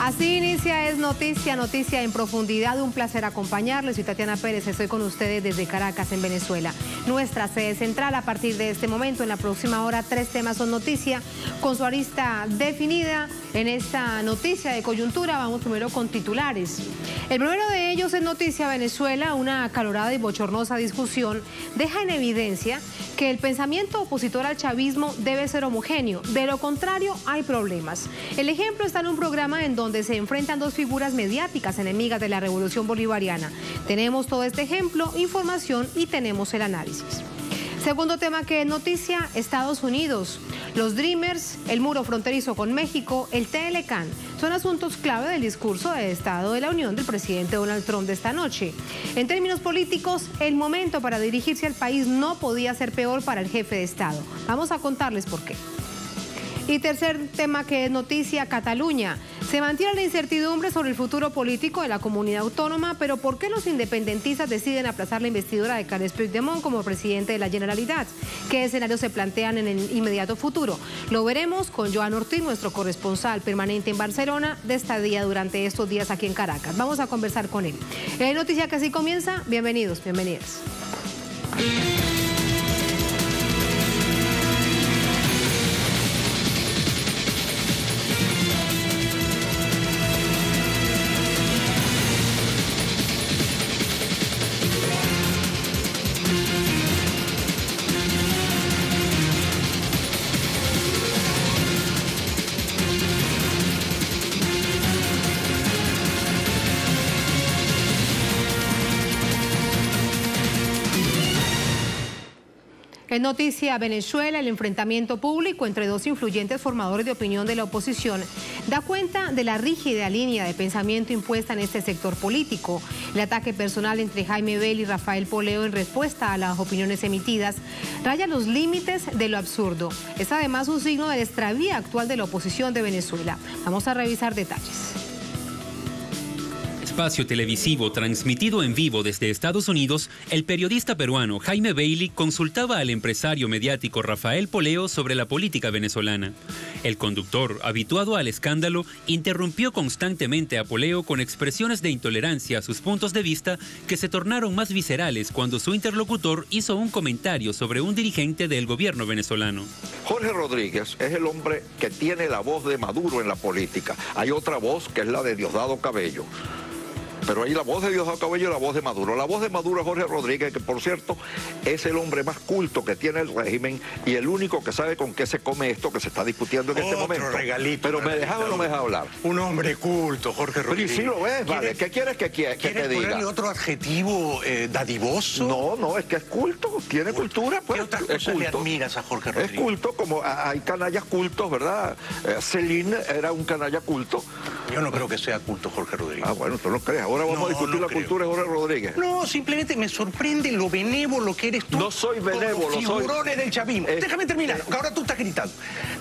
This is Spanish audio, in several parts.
Así inicia Es Noticia, noticia en profundidad. Un placer acompañarles. Soy Tatiana Pérez, estoy con ustedes desde Caracas, en Venezuela. Nuestra sede central a partir de este momento. En la próxima hora, 3 temas son noticia, con su arista definida. En esta noticia de coyuntura vamos primero con titulares. El primero de ellos es Noticia Venezuela. Una acalorada y bochornosa discusión deja en evidencia que el pensamiento opositor al chavismo debe ser homogéneo. De lo contrario, hay problemas. El ejemplo está en un programa en donde se enfrentan dos figuras mediáticas enemigas de la revolución bolivariana. Tenemos todo este ejemplo, información y tenemos el análisis. Segundo tema que es noticia, Estados Unidos. Los Dreamers, el muro fronterizo con México, el TLCAN, son asuntos clave del discurso de Estado de la Unión del presidente Donald Trump de esta noche. En términos políticos, el momento para dirigirse al país no podía ser peor para el jefe de Estado. Vamos a contarles por qué. Y tercer tema que es noticia, Cataluña. Se mantiene la incertidumbre sobre el futuro político de la comunidad autónoma, pero ¿por qué los independentistas deciden aplazar la investidura de Carles Puigdemont como presidente de la Generalitat? ¿Qué escenarios se plantean en el inmediato futuro? Lo veremos con Joan Ortiz, nuestro corresponsal permanente en Barcelona, de estadía durante estos días aquí en Caracas. Vamos a conversar con él. La noticia que así comienza, bienvenidos, bienvenidas. En noticia Venezuela, el enfrentamiento público entre dos influyentes formadores de opinión de la oposición da cuenta de la rígida línea de pensamiento impuesta en este sector político. El ataque personal entre Jaime Bailey y Rafael Poleo en respuesta a las opiniones emitidas raya los límites de lo absurdo. Es además un signo del extravío actual de la oposición de Venezuela. Vamos a revisar detalles. Espacio televisivo transmitido en vivo desde Estados Unidos, el periodista peruano Jaime Bailey consultaba al empresario mediático Rafael Poleo sobre la política venezolana. El conductor, habituado al escándalo, interrumpió constantemente a Poleo con expresiones de intolerancia a sus puntos de vista que se tornaron más viscerales cuando su interlocutor hizo un comentario sobre un dirigente del gobierno venezolano. Jorge Rodríguez es el hombre que tiene la voz de Maduro en la política. Hay otra voz que es la de Diosdado Cabello. Pero ahí la voz de Diosdado Cabello y la voz de Maduro. La voz de Maduro es Jorge Rodríguez, que por cierto es el hombre más culto que tiene el régimen y el único que sabe con qué se come esto que se está discutiendo en este momento. Regalito, pero me deja o no me deja hablar. Un hombre culto, Jorge Rodríguez. Pero y si lo ves, vale. ¿Qué quieres que te diga? ¿Ponerle otro adjetivo dadivoso? No, es que es culto, tiene cultura. Pues, ¿Qué otras cosas le admiras a Jorge Rodríguez? Es culto, como hay canallas cultos, ¿verdad? Celine era un canalla culto. Yo no creo que sea culto Jorge Rodríguez. Ah, bueno, tú no crees. Ahora vamos a discutir la cultura de Jorge Rodríguez. No, simplemente me sorprende lo benévolo que eres tú. No soy benévolo, con los figurones del chavismo. Déjame terminar, porque ahora tú estás gritando.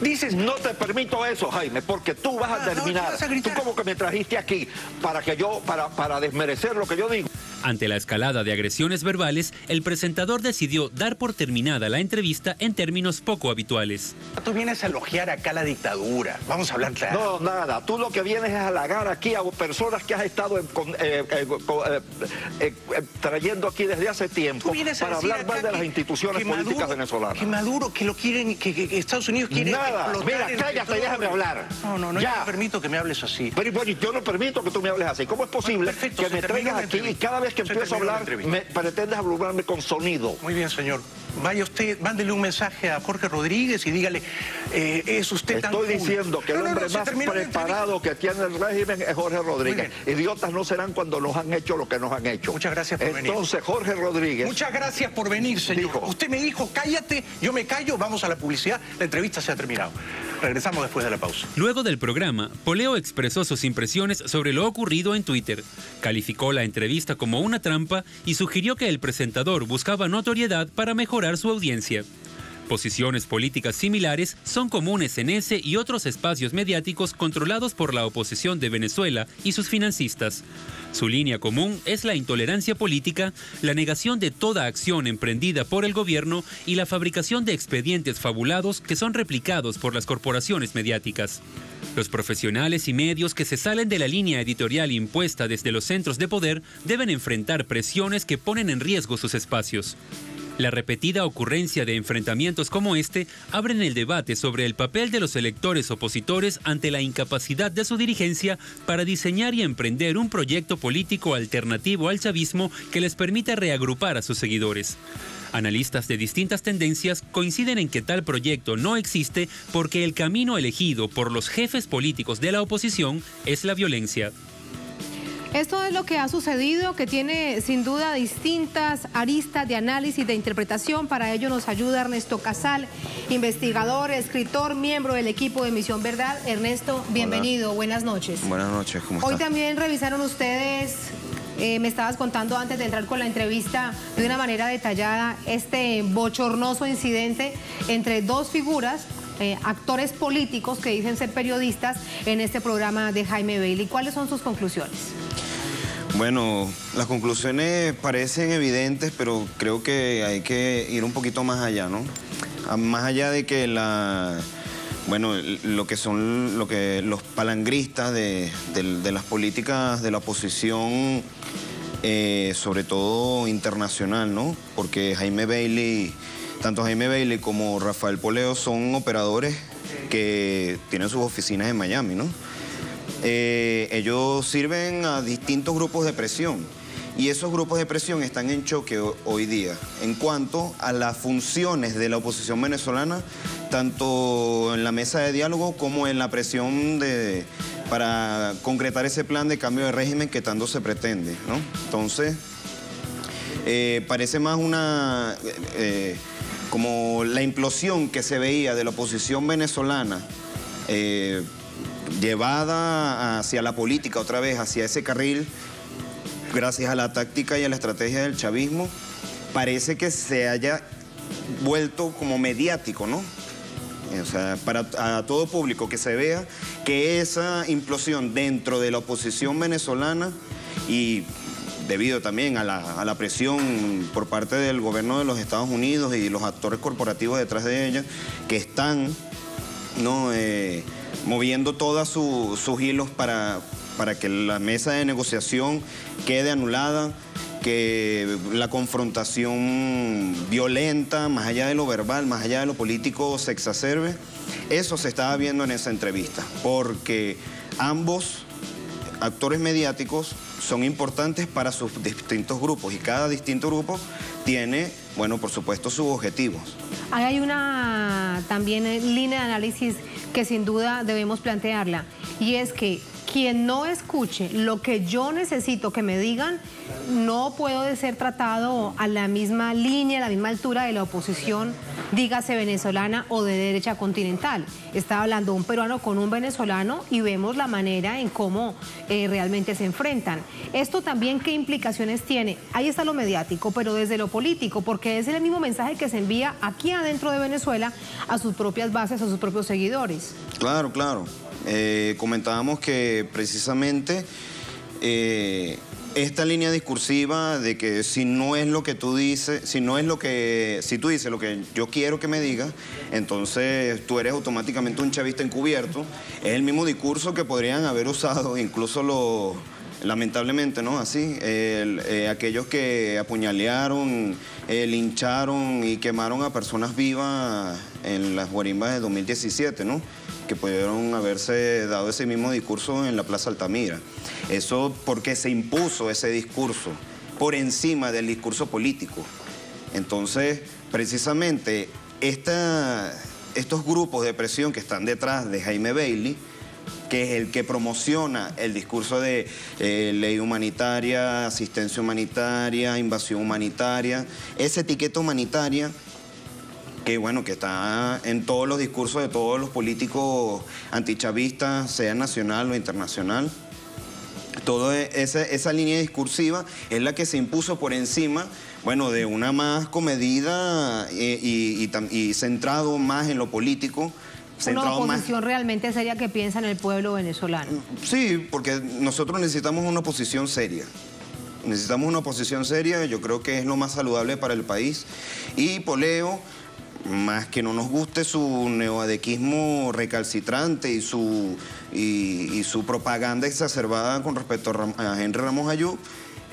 Dices... No te permito eso, Jaime, porque tú vas a terminar. No, vas a gritar. Tú como que me trajiste aquí para desmerecer lo que yo digo. Ante la escalada de agresiones verbales, el presentador decidió dar por terminada la entrevista en términos poco habituales. Tú vienes a elogiar acá la dictadura. Vamos a hablar claro. No, nada. Tú lo que vienes es a halagar aquí a personas que has estado trayendo aquí desde hace tiempo para hablar mal de las instituciones políticas venezolanas. Que Maduro, que lo quieren, que Estados Unidos quiere nada. Mira, cállate, déjame hablar. No, yo no permito que me hables así. Pero yo no permito que tú me hables así. ¿Cómo es posible que me traigas aquí y cada vez que empiezo a hablar me pretendes abrumarme con sonido? Muy bien, señor. Vaya usted, mándele un mensaje a Jorge Rodríguez y dígale, es usted tan Estoy diciendo que el hombre más preparado que tiene el régimen es Jorge Rodríguez. Idiotas no serán cuando nos han hecho lo que nos han hecho. Muchas gracias por venir. Entonces, Jorge Rodríguez... Muchas gracias por venir, señor. Usted me dijo, cállate, yo me callo, vamos a la publicidad, la entrevista se ha terminado. Regresamos después de la pausa. Luego del programa, Poleo expresó sus impresiones sobre lo ocurrido en Twitter. Calificó la entrevista como una trampa y sugirió que el presentador buscaba notoriedad para mejorar su audiencia. Posiciones políticas similares son comunes en ese y otros espacios mediáticos controlados por la oposición de Venezuela y sus financistas. Su línea común es la intolerancia política, la negación de toda acción emprendida por el gobierno y la fabricación de expedientes fabulados que son replicados por las corporaciones mediáticas. Los profesionales y medios que se salen de la línea editorial impuesta desde los centros de poder deben enfrentar presiones que ponen en riesgo sus espacios. La repetida ocurrencia de enfrentamientos como este abren el debate sobre el papel de los electores opositores ante la incapacidad de su dirigencia para diseñar y emprender un proyecto político alternativo al chavismo que les permita reagrupar a sus seguidores. Analistas de distintas tendencias coinciden en que tal proyecto no existe porque el camino elegido por los jefes políticos de la oposición es la violencia. Esto es lo que ha sucedido, que tiene sin duda distintas aristas de análisis, de interpretación. Para ello nos ayuda Ernesto Casal, investigador, escritor, miembro del equipo de Misión Verdad. Ernesto, bienvenido, buenas noches. Buenas noches, ¿cómo estás? Hoy también revisaron ustedes, me estabas contando antes de entrar con la entrevista, de una manera detallada, este bochornoso incidente entre dos figuras, actores políticos que dicen ser periodistas en este programa de Jaime Bailey. ¿Cuáles son sus conclusiones? Bueno, las conclusiones parecen evidentes, pero creo que hay que ir un poquito más allá, ¿no? Más allá de que lo que son los palangristas de las políticas de la oposición, sobre todo internacional, ¿no? Porque tanto Jaime Bailey como Rafael Poleo son operadores que tienen sus oficinas en Miami, ¿no? Ellos sirven a distintos grupos de presión y esos grupos de presión están en choque hoy día en cuanto a las funciones de la oposición venezolana, tanto en la mesa de diálogo como en la presión para concretar ese plan de cambio de régimen que tanto se pretende, ¿no? Entonces, parece más como la implosión que se veía de la oposición venezolana, llevada hacia la política otra vez, hacia ese carril, gracias a la táctica y a la estrategia del chavismo, parece que se haya vuelto como mediático, ¿no? O sea, a todo público que se vea que esa implosión dentro de la oposición venezolana y debido también a la presión por parte del gobierno de los Estados Unidos y los actores corporativos detrás de ella, que están, ¿no?, moviendo todos sus hilos para que la mesa de negociación quede anulada, que la confrontación violenta, más allá de lo verbal, más allá de lo político, se exacerbe. Eso se estaba viendo en esa entrevista, porque ambos actores mediáticos son importantes para sus distintos grupos y cada distinto grupo tiene, bueno, por supuesto, sus objetivos. Hay una también línea de análisis que sin duda debemos plantearla, y es que quien no escuche lo que yo necesito que me digan, no puedo ser tratado a la misma línea, a la misma altura de la oposición, dígase venezolana o de derecha continental. Estaba hablando un peruano con un venezolano y vemos la manera en cómo realmente se enfrentan. Esto también, ¿qué implicaciones tiene? Ahí está lo mediático, pero desde lo político, porque es el mismo mensaje que se envía aquí adentro de Venezuela a sus propias bases, a sus propios seguidores. Claro, claro. Comentábamos que precisamente esta línea discursiva de que si no es lo que tú dices, si tú dices lo que yo quiero que me digas, entonces tú eres automáticamente un chavista encubierto. Es el mismo discurso que podrían haber usado incluso lamentablemente, ¿no? Así, aquellos que apuñalearon, lincharon y quemaron a personas vivas en las guarimbas de 2017, ¿no? Que pudieron haberse dado ese mismo discurso en la Plaza Altamira. Eso porque se impuso ese discurso por encima del discurso político. Entonces, precisamente, estos grupos de presión que están detrás de Jaime Bailey, que es el que promociona el discurso de ley humanitaria, asistencia humanitaria, invasión humanitaria, esa etiqueta humanitaria, que bueno, que está en todos los discursos de todos los políticos antichavistas, sea nacional o internacional, Toda esa línea discursiva es la que se impuso por encima, bueno, de una más comedida y centrado más en lo político. Una oposición realmente seria que piensa en el pueblo venezolano. Sí, porque nosotros necesitamos una oposición seria. Necesitamos una oposición seria, yo creo que es lo más saludable para el país. Y Poleo, más que no nos guste su neoadequismo recalcitrante y su propaganda exacerbada con respecto a Henry Ramos Ayub,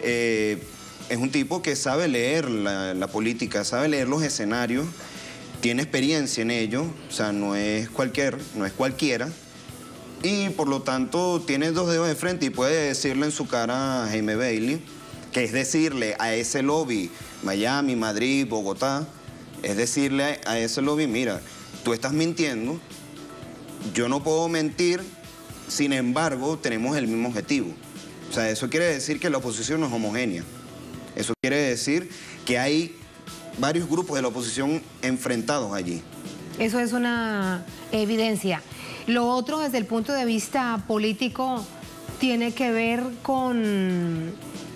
es un tipo que sabe leer la política, sabe leer los escenarios, tiene experiencia en ello, o sea, no es cualquiera, y por lo tanto tiene dos dedos de frente y puede decirle en su cara a Jaime Bailey, que es decirle a ese lobby, Miami, Madrid, Bogotá, es decirle a ese lobby, mira, tú estás mintiendo, yo no puedo mentir, sin embargo, tenemos el mismo objetivo. O sea, eso quiere decir que la oposición no es homogénea. Eso quiere decir que hay varios grupos de la oposición enfrentados allí. Eso es una evidencia. Lo otro, desde el punto de vista político, tiene que ver con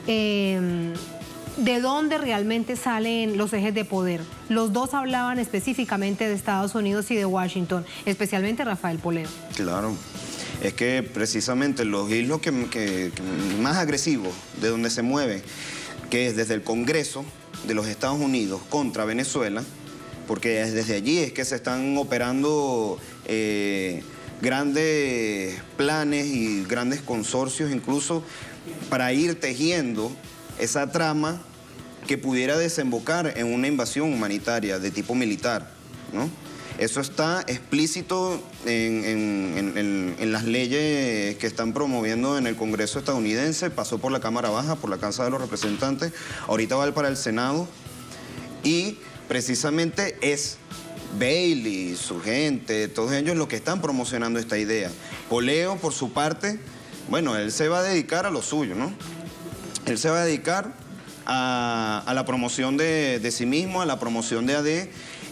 de dónde realmente salen los ejes de poder. Los dos hablaban específicamente de Estados Unidos y de Washington, especialmente Rafael Poleo. Claro. Es que precisamente los hilos que más agresivos de donde se mueve, que es desde el Congreso de los Estados Unidos contra Venezuela, porque desde allí es que se están operando grandes planes y grandes consorcios, incluso para ir tejiendo esa trama que pudiera desembocar en una invasión humanitaria de tipo militar, ¿no? Eso está explícito en las leyes que están promoviendo en el Congreso estadounidense, pasó por la Cámara Baja, por la Casa de los Representantes, ahorita va para el Senado, y precisamente es Bailey, su gente, todos ellos los que están promocionando esta idea. Poleo, por su parte, bueno, él se va a dedicar a lo suyo, ¿no? Él se va a dedicar a la promoción de sí mismo, a la promoción de AD,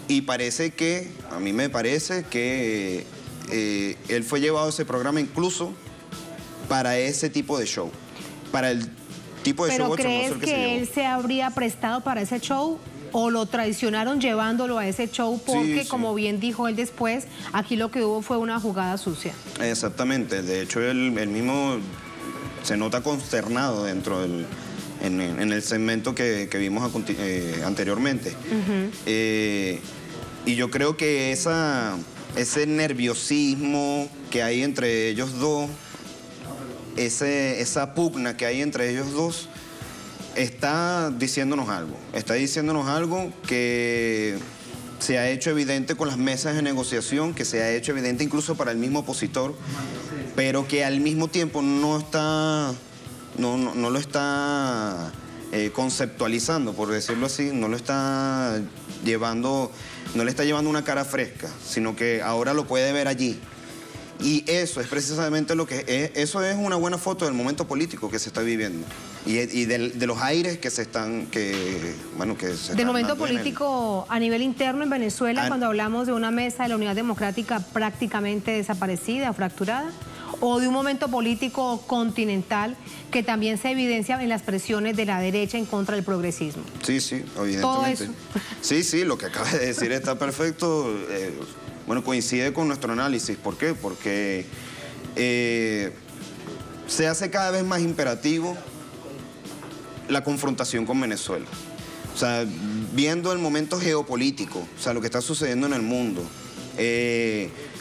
y parece que, a mí me parece que él fue llevado a ese programa incluso para ese tipo de show, para el tipo de show ¿Pero crees que él se habría prestado para ese show o lo traicionaron llevándolo a ese show? Porque, sí, como bien dijo él después, aquí lo que hubo fue una jugada sucia. Exactamente, de hecho él mismo se nota consternado dentro del... En el segmento que vimos anteriormente. Y yo creo que ese nerviosismo que hay entre ellos dos, esa pugna que hay entre ellos dos, está diciéndonos algo. Está diciéndonos algo que se ha hecho evidente con las mesas de negociación, que se ha hecho evidente incluso para el mismo opositor, pero que al mismo tiempo no lo está conceptualizando, por decirlo así, no le está llevando una cara fresca, sino que ahora lo puede ver allí. Y eso es precisamente lo que es, eso es una buena foto del momento político que se está viviendo y de los aires que se están, del momento político a nivel interno en Venezuela, cuando hablamos de una mesa de la Unidad Democrática prácticamente desaparecida, fracturada, o de un momento político continental que también se evidencia en las presiones de la derecha en contra del progresismo. Sí, evidentemente. Todo eso. Sí, lo que acaba de decir está perfecto. Bueno, coincide con nuestro análisis. ¿Por qué? Porque se hace cada vez más imperativo la confrontación con Venezuela. O sea, viendo el momento geopolítico, o sea, lo que está sucediendo en el mundo,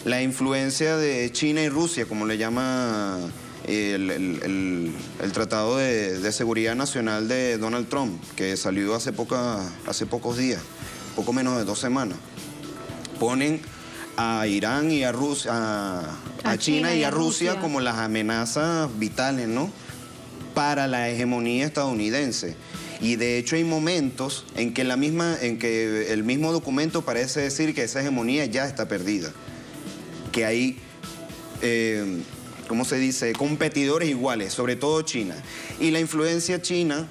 la influencia de China y Rusia, como le llama el Tratado de Seguridad Nacional de Donald Trump, que salió hace pocos días, poco menos de 2 semanas, ponen a Irán y a Rusia, a China y a Rusia como las amenazas vitales, ¿no?, para la hegemonía estadounidense. Y de hecho hay momentos en que el mismo documento parece decir que esa hegemonía ya está perdida, que hay, ¿cómo se dice?, competidores iguales, sobre todo China. Y la influencia china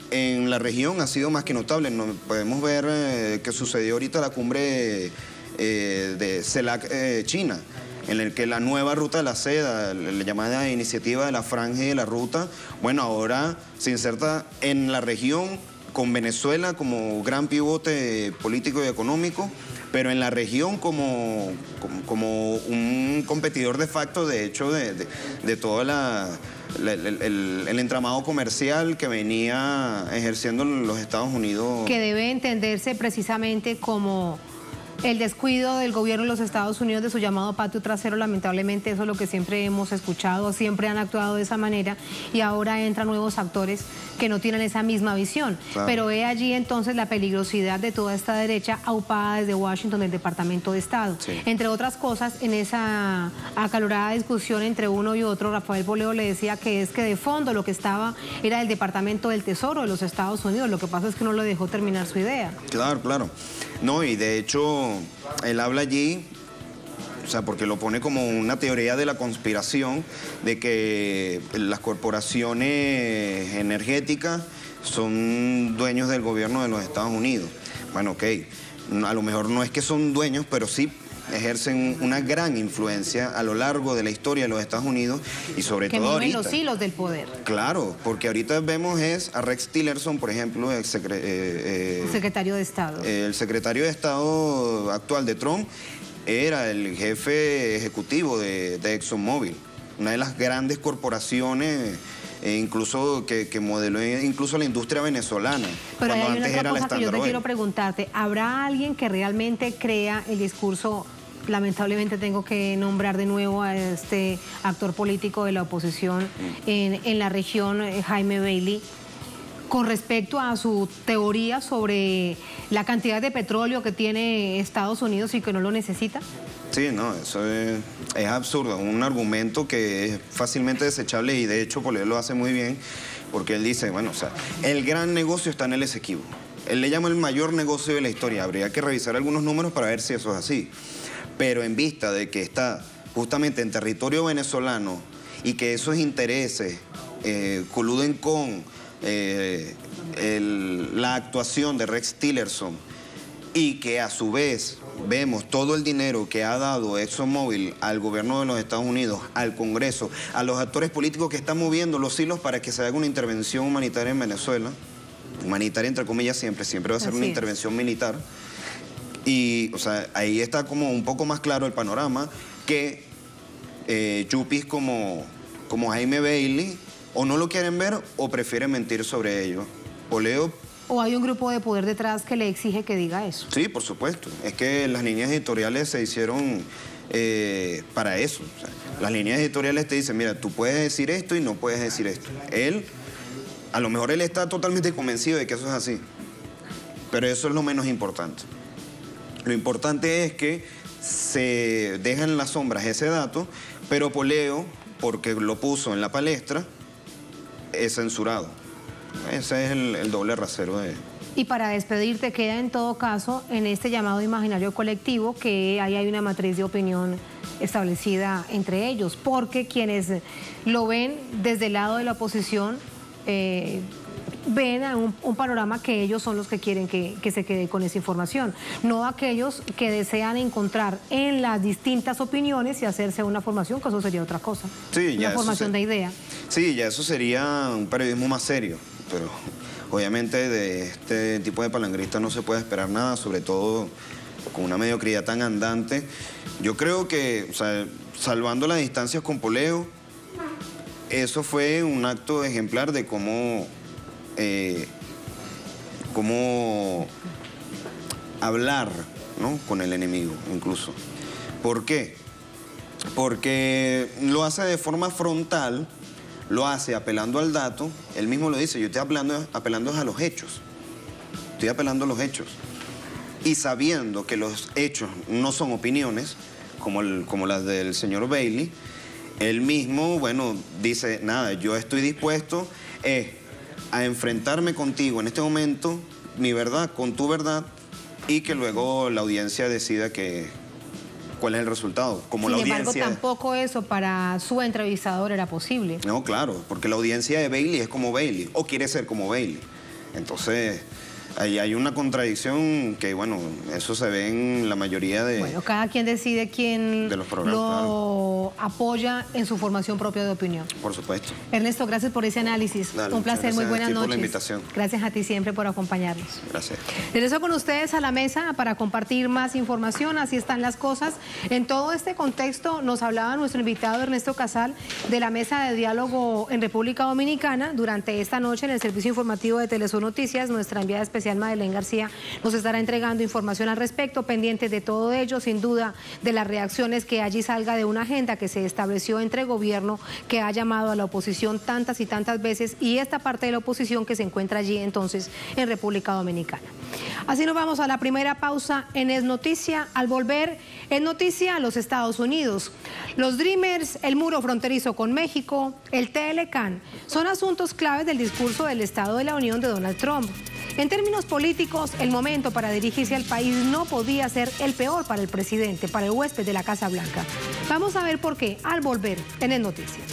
en la región ha sido más que notable. Podemos ver que sucedió ahorita la cumbre de CELAC China. en el que la nueva ruta de la seda, la llamada iniciativa de la franja y de la ruta, bueno, ahora se inserta en la región con Venezuela como gran pivote político y económico, pero en la región como un competidor de facto, de hecho, de todo el entramado comercial que venía ejerciendo los Estados Unidos. Que debe entenderse precisamente como el descuido del gobierno de los Estados Unidos de su llamado patio trasero. Lamentablemente eso es lo que siempre hemos escuchado, siempre han actuado de esa manera y ahora entran nuevos actores que no tienen esa misma visión. Claro. Pero he allí entonces la peligrosidad de toda esta derecha aupada desde Washington, del Departamento de Estado. Sí. Entre otras cosas, en esa acalorada discusión entre uno y otro, Rafael Poleo le decía que es que de fondo lo que estaba era el Departamento del Tesoro de los Estados Unidos. Lo que pasa es que no le dejó terminar su idea. Claro, claro. No, y de hecho, él habla allí, o sea, porque lo pone como una teoría de la conspiración, de que las corporaciones energéticas son dueños del gobierno de los Estados Unidos. Bueno, ok, a lo mejor no es que son dueños, pero sí ejercen una gran influencia a lo largo de la historia de los Estados Unidos y sobre todo ahorita. Que mueven los hilos del poder. Claro, porque ahorita vemos a Rex Tillerson, por ejemplo, el secretario de Estado. El secretario de Estado actual de Trump era el jefe ejecutivo de ExxonMobil, una de las grandes corporaciones incluso que modeló incluso la industria venezolana. Pero hay una otra cosa que yo te quiero preguntarte. ¿Habrá alguien que realmente crea el discurso? Lamentablemente tengo que nombrar de nuevo a este actor político de la oposición en la región, Jaime Bailey, con respecto a su teoría sobre la cantidad de petróleo que tiene Estados Unidos y que no lo necesita? Sí, no, eso es absurdo, un argumento que es fácilmente desechable y de hecho Poleo lo hace muy bien porque él dice, bueno, o sea, el gran negocio está en el Esequibo. Él le llama el mayor negocio de la historia, habría que revisar algunos números para ver si eso es así. Pero en vista de que está justamente en territorio venezolano y que esos intereses coluden con la actuación de Rex Tillerson y que a su vez vemos todo el dinero que ha dado ExxonMobil al gobierno de los Estados Unidos, al Congreso, a los actores políticos que están moviendo los hilos para que se haga una intervención humanitaria en Venezuela, humanitaria entre comillas siempre va a ser una intervención militar. Y, o sea, ahí está como un poco más claro el panorama que yuppies como Jaime Bailey o no lo quieren ver o prefieren mentir sobre ello. Poleo... ¿O hay un grupo de poder detrás que le exige que diga eso? Sí, por supuesto. Es que las líneas editoriales se hicieron para eso. O sea, las líneas editoriales te dicen, mira, tú puedes decir esto y no puedes decir esto. A lo mejor él está totalmente convencido de que eso es así. Pero eso es lo menos importante. Lo importante es que se deja en las sombras ese dato, pero Poleo, porque lo puso en la palestra, es censurado. Ese es el doble rasero de... Y para despedirte, queda en todo caso en este llamado imaginario colectivo que ahí hay una matriz de opinión establecida entre ellos, porque quienes lo ven desde el lado de la oposición ven a un panorama que ellos son los que quieren que se quede con esa información, no aquellos que desean encontrar en las distintas opiniones y hacerse una formación, que eso sería otra cosa, sí, una formación de idea. Sí, ya eso sería un periodismo más serio, pero obviamente de este tipo de palangristas no se puede esperar nada, sobre todo con una mediocridad tan andante. Yo creo que, o sea, salvando las distancias con Poleo, eso fue un acto ejemplar de cómo hablar, ¿no?, con el enemigo, incluso. ¿Por qué? Porque lo hace de forma frontal, lo hace apelando al dato. Él mismo lo dice, yo estoy apelando a los hechos. Estoy apelando a los hechos. Y sabiendo que los hechos no son opiniones, como las del señor Bailey, él mismo, bueno, dice, nada, yo estoy dispuesto a enfrentarme contigo en este momento, mi verdad con tu verdad, y que luego la audiencia decida cuál es el resultado. Sin embargo, tampoco eso para su entrevistador era posible. No, claro, porque la audiencia de Bailey es como Bailey, o quiere ser como Bailey. Entonces, Ahí hay una contradicción que, bueno, eso se ve en la mayoría de... Bueno, cada quien decide quién de los programas, lo apoya en su formación propia de opinión. Por supuesto. Ernesto, gracias por ese análisis. Dale, un placer, muy buenas noches. por la invitación. Gracias a ti siempre por acompañarnos. Gracias. Regreso con ustedes a la mesa para compartir más información. Así están las cosas. En todo este contexto nos hablaba nuestro invitado Ernesto Casal de la mesa de diálogo en República Dominicana. Durante esta noche en el servicio informativo de Telesur Noticias, nuestra enviada especial Madeleine García nos estará entregando información al respecto, pendiente de todo ello, sin duda de las reacciones que allí salga de una agenda que se estableció entre gobierno, que ha llamado a la oposición tantas y tantas veces, y esta parte de la oposición que se encuentra allí entonces en República Dominicana. Así nos vamos a la primera pausa en Es Noticia. Al volver, Es Noticia a los Estados Unidos. Los Dreamers, el muro fronterizo con México, el TLCAN, son asuntos claves del discurso del Estado de la Unión de Donald Trump. En términos políticos, el momento para dirigirse al país no podía ser el peor para el presidente, para el huésped de la Casa Blanca. Vamos a ver por qué al volver en Es Noticia.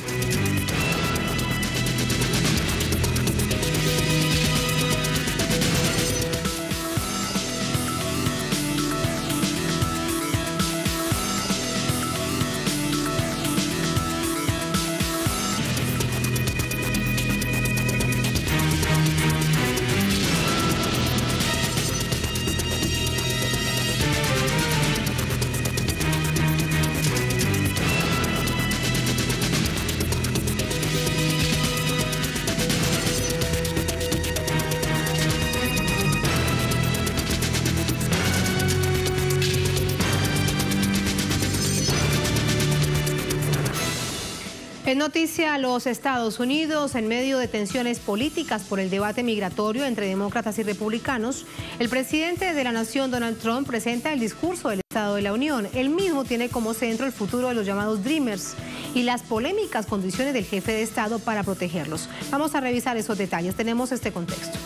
Es noticia a los Estados Unidos. En medio de tensiones políticas por el debate migratorio entre demócratas y republicanos, el presidente de la nación, Donald Trump, presenta el discurso del Estado de la Unión. Él mismo tiene como centro el futuro de los llamados Dreamers y las polémicas condiciones del jefe de Estado para protegerlos. Vamos a revisar esos detalles. Tenemos este contexto.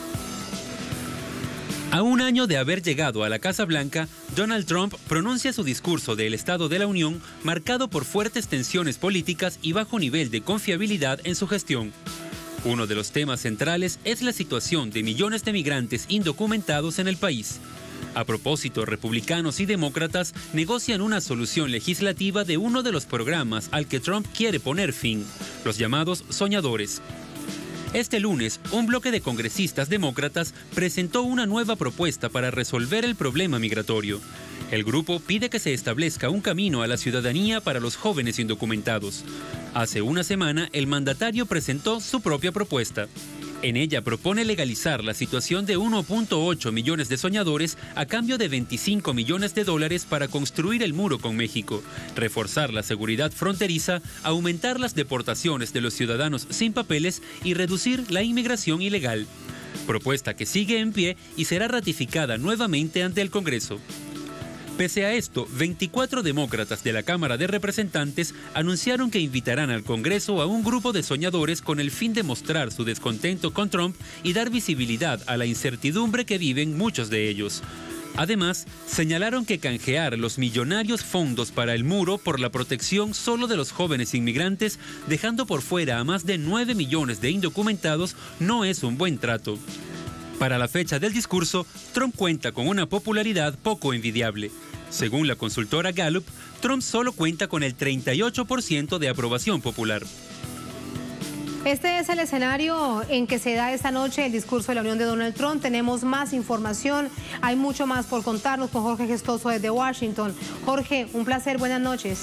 A un año de haber llegado a la Casa Blanca, Donald Trump pronuncia su discurso del Estado de la Unión marcado por fuertes tensiones políticas y bajo nivel de confiabilidad en su gestión. Uno de los temas centrales es la situación de millones de migrantes indocumentados en el país. A propósito, republicanos y demócratas negocian una solución legislativa de uno de los programas al que Trump quiere poner fin, los llamados soñadores. Este lunes, un bloque de congresistas demócratas presentó una nueva propuesta para resolver el problema migratorio. El grupo pide que se establezca un camino a la ciudadanía para los jóvenes indocumentados. Hace una semana, el mandatario presentó su propia propuesta. En ella propone legalizar la situación de 1.8 millones de soñadores a cambio de $25 millones para construir el muro con México, reforzar la seguridad fronteriza, aumentar las deportaciones de los ciudadanos sin papeles y reducir la inmigración ilegal. Propuesta que sigue en pie y será ratificada nuevamente ante el Congreso. Pese a esto, 24 demócratas de la Cámara de Representantes anunciaron que invitarán al Congreso a un grupo de soñadores con el fin de mostrar su descontento con Trump y dar visibilidad a la incertidumbre que viven muchos de ellos. Además, señalaron que canjear los millonarios fondos para el muro por la protección solo de los jóvenes inmigrantes, dejando por fuera a más de 9 millones de indocumentados, no es un buen trato. Para la fecha del discurso, Trump cuenta con una popularidad poco envidiable. Según la consultora Gallup, Trump solo cuenta con el 38% de aprobación popular. Este es el escenario en que se da esta noche el discurso de la Unión de Donald Trump. Tenemos más información, hay mucho más por contarnos con Jorge Gestoso desde Washington. Jorge, un placer, buenas noches.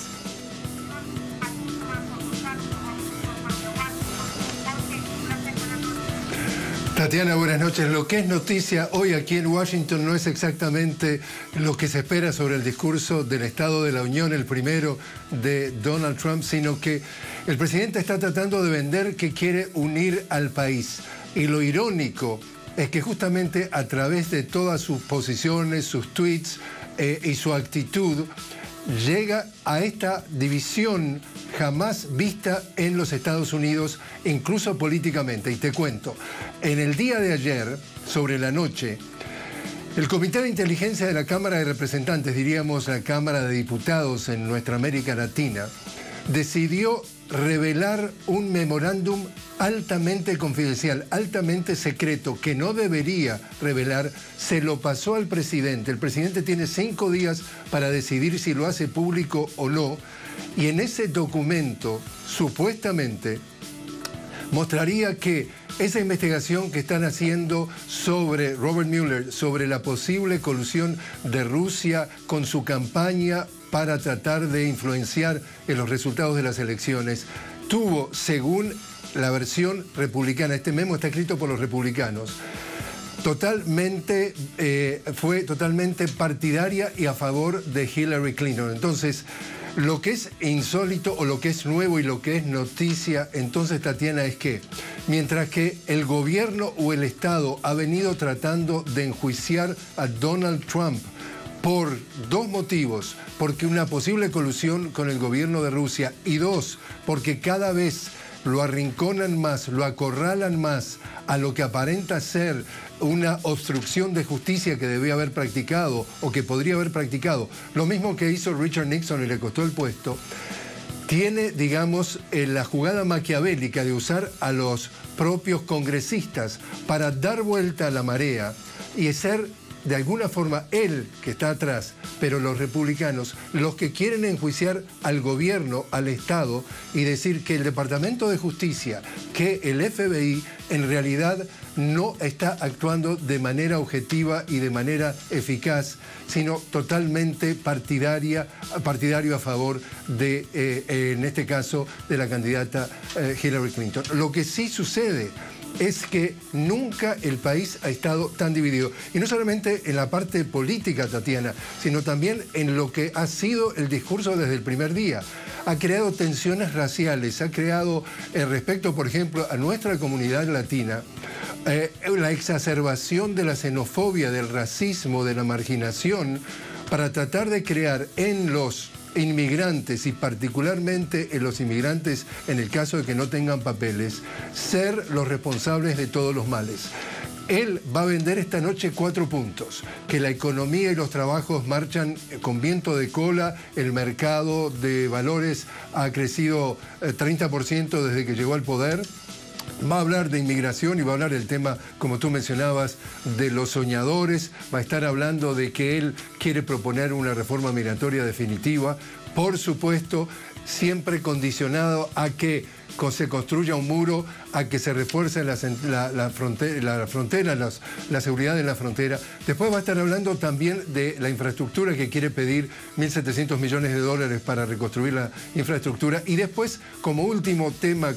Tatiana, buenas noches. Lo que es noticia hoy aquí en Washington no es exactamente lo que se espera sobre el discurso del Estado de la Unión, el primero de Donald Trump, sino que el presidente está tratando de vender que quiere unir al país. Y lo irónico es que justamente a través de todas sus posiciones, sus tweets y su actitud, llega a esta división jamás vista en los Estados Unidos, incluso políticamente. Y te cuento, en el día de ayer, sobre la noche, el Comité de Inteligencia de la Cámara de Representantes, diríamos la Cámara de Diputados en nuestra América Latina, decidió revelar un memorándum altamente confidencial, altamente secreto, que no debería revelar, se lo pasó al presidente. El presidente tiene 5 días para decidir si lo hace público o no, y en ese documento, supuestamente, mostraría que esa investigación que están haciendo sobre Robert Mueller, sobre la posible colusión de Rusia con su campaña para tratar de influenciar en los resultados de las elecciones, tuvo, según la versión republicana, este memo está escrito por los republicanos, fue totalmente partidaria y a favor de Hillary Clinton. Entonces, lo que es insólito o lo que es nuevo y lo que es noticia, entonces, Tatiana, es que mientras que el gobierno o el Estado ha venido tratando de enjuiciar a Donald Trump por 2 motivos, porque una posible colusión con el gobierno de Rusia, y 2, porque cada vez lo arrinconan más, lo acorralan más a lo que aparenta ser una obstrucción de justicia que debía haber practicado o que podría haber practicado, lo mismo que hizo Richard Nixon y le costó el puesto, tiene, digamos, la jugada maquiavélica de usar a los propios congresistas para dar vuelta a la marea y ser de alguna forma él que está atrás, pero los republicanos, los que quieren enjuiciar al gobierno, al Estado, y decir que el Departamento de Justicia, que el FBI, en realidad no está actuando de manera objetiva y de manera eficaz, sino totalmente partidario a favor de, en este caso, de la candidata Hillary Clinton. Lo que sí sucede es que nunca el país ha estado tan dividido. Y no solamente en la parte política, Tatiana, sino también en lo que ha sido el discurso desde el primer día. Ha creado tensiones raciales, ha creado, respecto, por ejemplo, a nuestra comunidad latina, la exacerbación de la xenofobia, del racismo, de la marginación, para tratar de crear en los inmigrantes y particularmente en los inmigrantes, en el caso de que no tengan papeles, ser los responsables de todos los males. Él va a vender esta noche 4 puntos, que la economía y los trabajos marchan con viento de cola, el mercado de valores ha crecido 30% desde que llegó al poder. Va a hablar de inmigración y va a hablar del tema, como tú mencionabas, de los soñadores. Va a estar hablando de que él quiere proponer una reforma migratoria definitiva. Por supuesto, siempre condicionado a que se construya un muro, a que se refuerce la frontera, la seguridad en la frontera. Después va a estar hablando también de la infraestructura, que quiere pedir 1.700 millones de dólares para reconstruir la infraestructura. Y después, como último tema,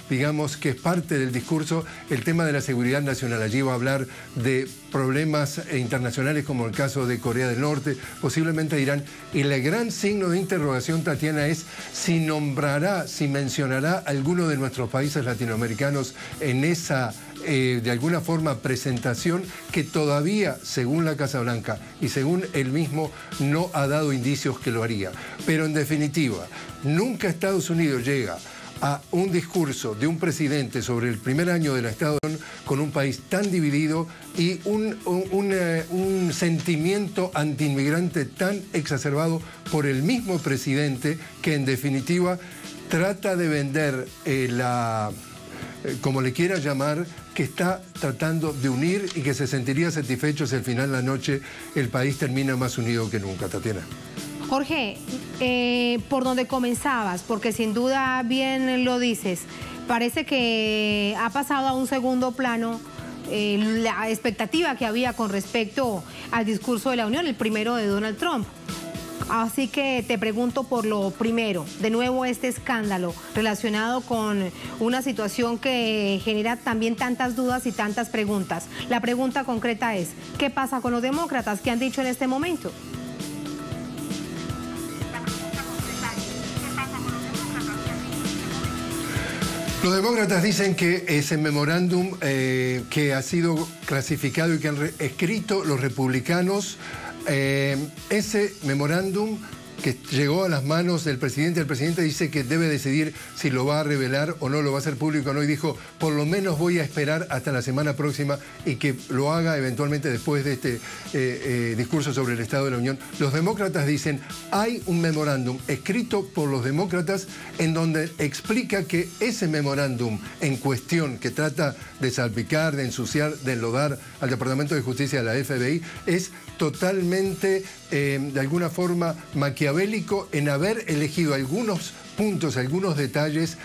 digamos, que es parte del discurso, el tema de la seguridad nacional. Allí va a hablar de problemas internacionales como el caso de Corea del Norte, posiblemente Irán. Y el gran signo de interrogación, Tatiana, es si mencionará alguno de nuestros países latinoamericanos en esa, de alguna forma, presentación que todavía, según la Casa Blanca y según él mismo, no ha dado indicios que lo haría. Pero en definitiva, nunca Estados Unidos llega a un discurso de un presidente sobre el primer año del Estado con un país tan dividido y un sentimiento antiinmigrante tan exacerbado por el mismo presidente, que en definitiva trata de vender como le quiera llamar, que está tratando de unir y que se sentiría satisfecho si al final de la noche el país termina más unido que nunca, Tatiana. Jorge, por donde comenzabas, porque sin duda bien lo dices, parece que ha pasado a un segundo plano la expectativa que había con respecto al discurso de la Unión, el primero de Donald Trump. Así que te pregunto por lo primero, de nuevo este escándalo relacionado con una situación que genera también tantas dudas y tantas preguntas. La pregunta concreta es, ¿qué pasa con los demócratas? ¿Qué han dicho en este momento? Los demócratas dicen que ese memorándum que ha sido clasificado y que han escrito los republicanos, ese memorándum que llegó a las manos del presidente. El presidente dice que debe decidir si lo va a revelar o no, lo va a hacer público o no, y dijo, por lo menos voy a esperar hasta la semana próxima y que lo haga eventualmente después de este discurso sobre el Estado de la Unión. Los demócratas dicen, hay un memorándum escrito por los demócratas en donde explica que ese memorándum en cuestión, que trata de salpicar, de ensuciar, de enlodar al Departamento de Justicia de la FBI, es totalmente, de alguna forma, maquiavélico en haber elegido algunos puntos, algunos detalles,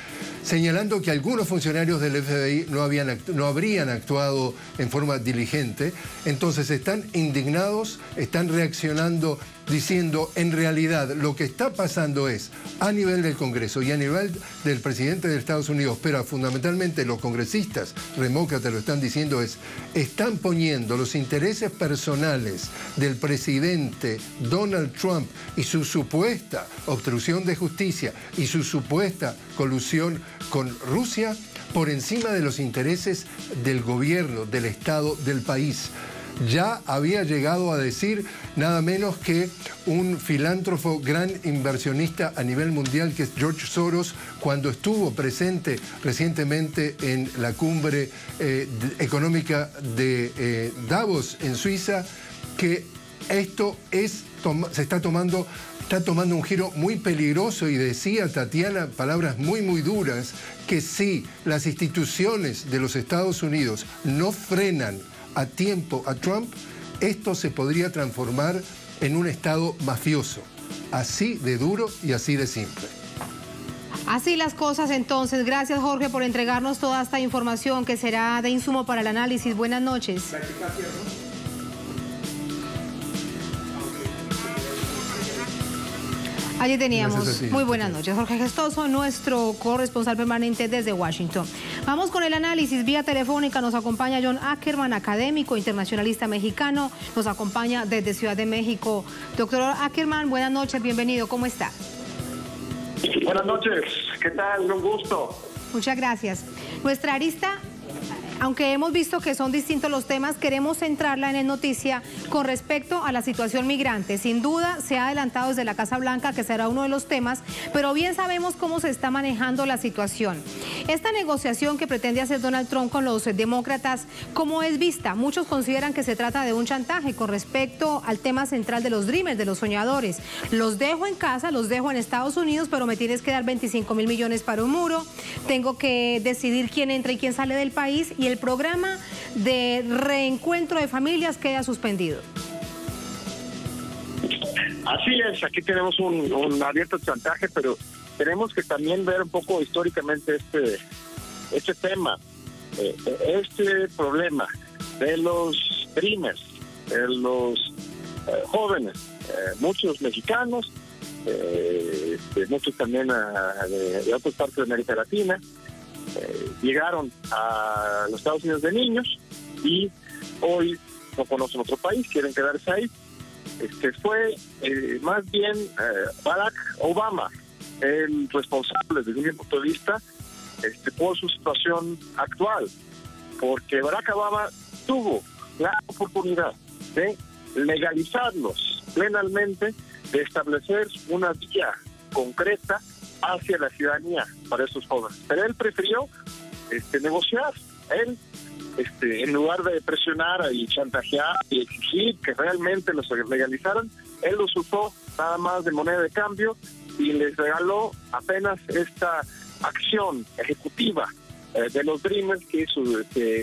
señalando que algunos funcionarios del FBI no habrían actuado en forma diligente. Entonces están indignados, están reaccionando diciendo, en realidad, lo que está pasando es, a nivel del Congreso y a nivel del presidente de Estados Unidos, pero fundamentalmente los congresistas demócratas lo están diciendo, están poniendo los intereses personales del presidente Donald Trump y su supuesta obstrucción de justicia y su supuesta colusión con Rusia por encima de los intereses del gobierno, del Estado, del país. Ya había llegado a decir nada menos que un filántropo, gran inversionista a nivel mundial, que es George Soros, cuando estuvo presente recientemente en la cumbre económica de Davos en Suiza, que esto está tomando un giro muy peligroso, y decía Tatiana palabras muy duras, que si las instituciones de los Estados Unidos no frenan a tiempo a Trump, esto se podría transformar en un Estado mafioso, así de duro y así de simple. Así las cosas entonces. Gracias, Jorge, por entregarnos toda esta información que será de insumo para el análisis. Buenas noches. Allí teníamos. Muy buenas noches. Jorge Gestoso, nuestro corresponsal permanente desde Washington. Vamos con el análisis. Vía telefónica nos acompaña John Ackerman, académico, internacionalista mexicano. Nos acompaña desde Ciudad de México. Doctor Ackerman, buenas noches, bienvenido. ¿Cómo está? Buenas noches. ¿Qué tal? Un gusto. Muchas gracias. Nuestra arista, aunque hemos visto que son distintos los temas, queremos centrarla en el noticia con respecto a la situación migrante. Sin duda se ha adelantado desde la Casa Blanca que será uno de los temas, pero bien sabemos cómo se está manejando la situación. Esta negociación que pretende hacer Donald Trump con los demócratas, ¿cómo es vista? Muchos consideran que se trata de un chantaje con respecto al tema central de los Dreamers, de los soñadores. Los dejo en casa, los dejo en Estados Unidos, pero me tienes que dar 25.000 millones para un muro. Tengo que decidir quién entra y quién sale del país, y el programa de reencuentro de familias queda suspendido. Así es, aquí tenemos un abierto chantaje, pero tenemos que también ver un poco históricamente este tema, este problema de los Dreamers, de los jóvenes, muchos mexicanos, muchos también de otras partes de América Latina. Llegaron a los Estados Unidos de niños y hoy no conocen otro país, quieren quedarse ahí. Fue más bien Barack Obama el responsable, desde mi punto de vista, por su situación actual, porque Barack Obama tuvo la oportunidad de legalizarlos plenamente, de establecer una vía concreta hacia la ciudadanía para estos jóvenes. Pero él prefirió negociar. Él, en lugar de presionar y chantajear y exigir que realmente los legalizaran, él los usó nada más de moneda de cambio y les regaló apenas esta acción ejecutiva de los Dreamers que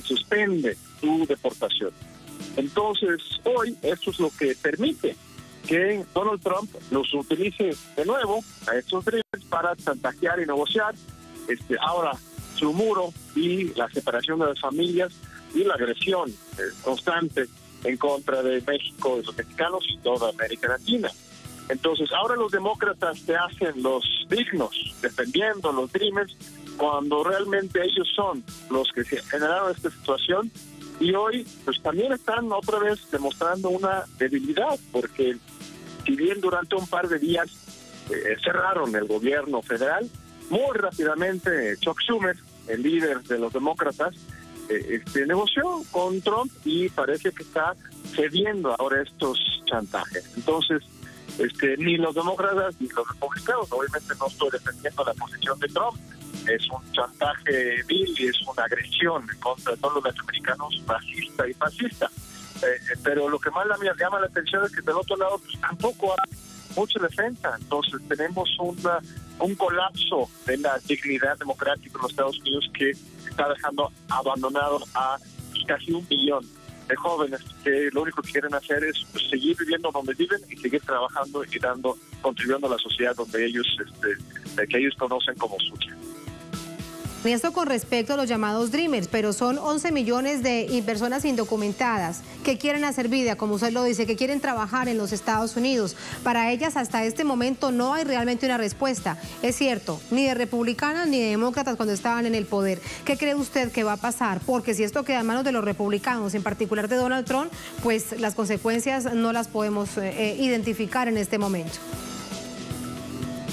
suspende su deportación. Entonces, hoy esto es lo que permite que Donald Trump los utilice de nuevo a estos Dreamers para chantajear y negociar ahora su muro y la separación de las familias y la agresión constante en contra de México, de los mexicanos y toda América Latina. Entonces, ahora los demócratas se hacen los dignos defendiendo a los Dreamers cuando realmente ellos son los que generaron esta situación, y hoy pues también están otra vez demostrando una debilidad, porque si bien durante un par de días cerraron el gobierno federal, muy rápidamente Chuck Schumer, el líder de los demócratas, negoció con Trump y parece que está cediendo ahora estos chantajes. Entonces, ni los demócratas ni los republicanos. Obviamente no estoy defendiendo la posición de Trump. Es un chantaje vil y es una agresión contra todos los latinoamericanos, racista y fascista. Pero lo que más llama la atención es que del otro lado pues, tampoco hay mucha defensa. Entonces tenemos un colapso de la dignidad democrática en los Estados Unidos que está dejando abandonado a casi 1 millón de jóvenes que lo único que quieren hacer es pues, seguir viviendo donde viven y seguir trabajando y contribuyendo a la sociedad donde ellos que ellos conocen como suya. Y esto con respecto a los llamados Dreamers, pero son 11 millones de personas indocumentadas que quieren hacer vida, como usted lo dice, que quieren trabajar en los Estados Unidos. Para ellas hasta este momento no hay realmente una respuesta. Es cierto, ni de republicanas ni de demócratas cuando estaban en el poder. ¿Qué cree usted que va a pasar? Porque si esto queda en manos de los republicanos, en particular de Donald Trump, pues las consecuencias no las podemos identificar en este momento.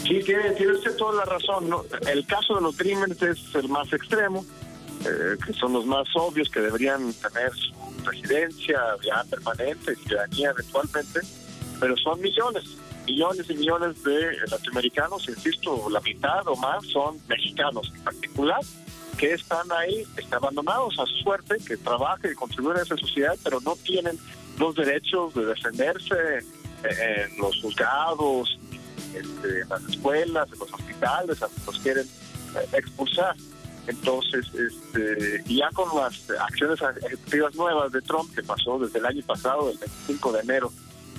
Sí, tiene usted toda la razón, ¿no? El caso de los Dreamers es el más extremo, que son los más obvios, que deberían tener su residencia ya permanente, ciudadanía eventualmente, pero son millones y millones de latinoamericanos, insisto, la mitad o más son mexicanos en particular, que están ahí, abandonados a su suerte, que trabajan y contribuyen a esa sociedad, pero no tienen los derechos de defenderse en los juzgados, en las escuelas, en los hospitales, los quieren expulsar. Entonces, ya con las acciones ejecutivas nuevas de Trump, que pasó desde el año pasado, el 25 de enero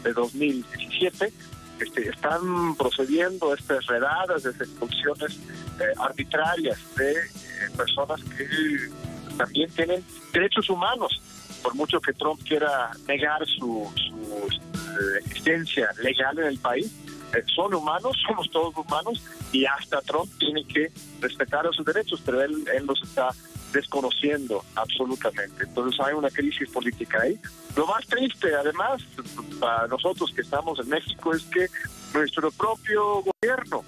de 2017, están procediendo estas redadas, de expulsiones arbitrarias de personas que también tienen derechos humanos, por mucho que Trump quiera negar su existencia legal en el país. Son humanos, somos todos humanos y hasta Trump tiene que respetar sus derechos, pero él los está desconociendo absolutamente. Entonces hay una crisis política ahí. Lo más triste, además, para nosotros que estamos en México, es que nuestro propio gobierno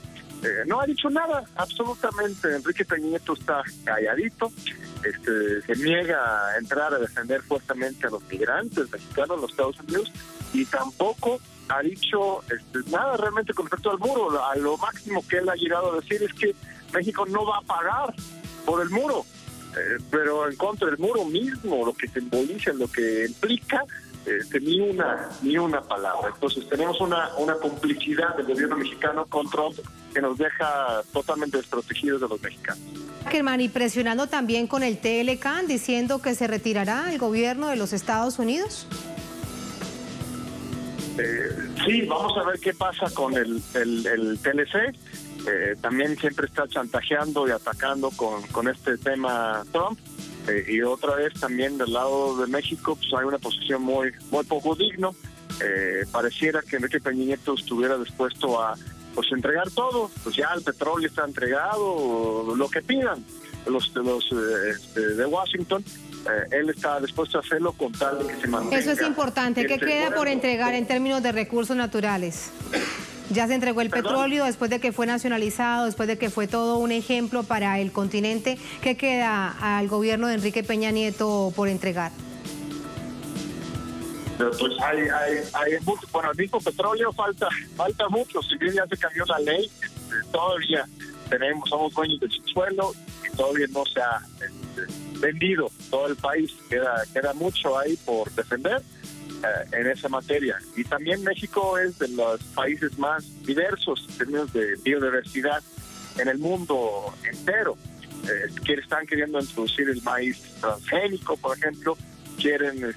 no ha dicho nada, absolutamente. Enrique Peña Nieto está calladito, se niega a entrar a defender fuertemente a los migrantes mexicanos en los Estados Unidos y tampoco ha dicho nada realmente con respecto al muro. A lo máximo que él ha llegado a decir es que México no va a pagar por el muro, pero en contra del muro mismo, lo que simboliza, lo que implica, ni una palabra. Entonces tenemos una complicidad del gobierno mexicano con Trump que nos deja totalmente desprotegidos de los mexicanos. Ackerman, y presionando también con el TLCAN, diciendo que se retirará el gobierno de los Estados Unidos. Sí, vamos a ver qué pasa con el TLC. También siempre está chantajeando y atacando con este tema Trump. Y otra vez también del lado de México pues hay una posición muy poco digno. Pareciera que Enrique Peña Nieto estuviera dispuesto a entregar todo. Pues ya el petróleo está entregado, lo que pidan los de Washington. Él está dispuesto a hacerlo con tal de que se mantenga. Eso es importante. ¿Qué queda por entregar en términos de recursos naturales? Ya se entregó el petróleo después de que fue nacionalizado, después de que fue todo un ejemplo para el continente. ¿Qué queda al gobierno de Enrique Peña Nieto por entregar? Pues hay mucho. Bueno, el mismo petróleo falta mucho. Si bien ya se cambió la ley, todavía somos dueños del subsuelo y todavía no se ha vendido todo el país. Queda mucho ahí por defender en esa materia. Y también México es de los países más diversos en términos de biodiversidad en el mundo entero. Están queriendo introducir el maíz transgénico, por ejemplo. Quieren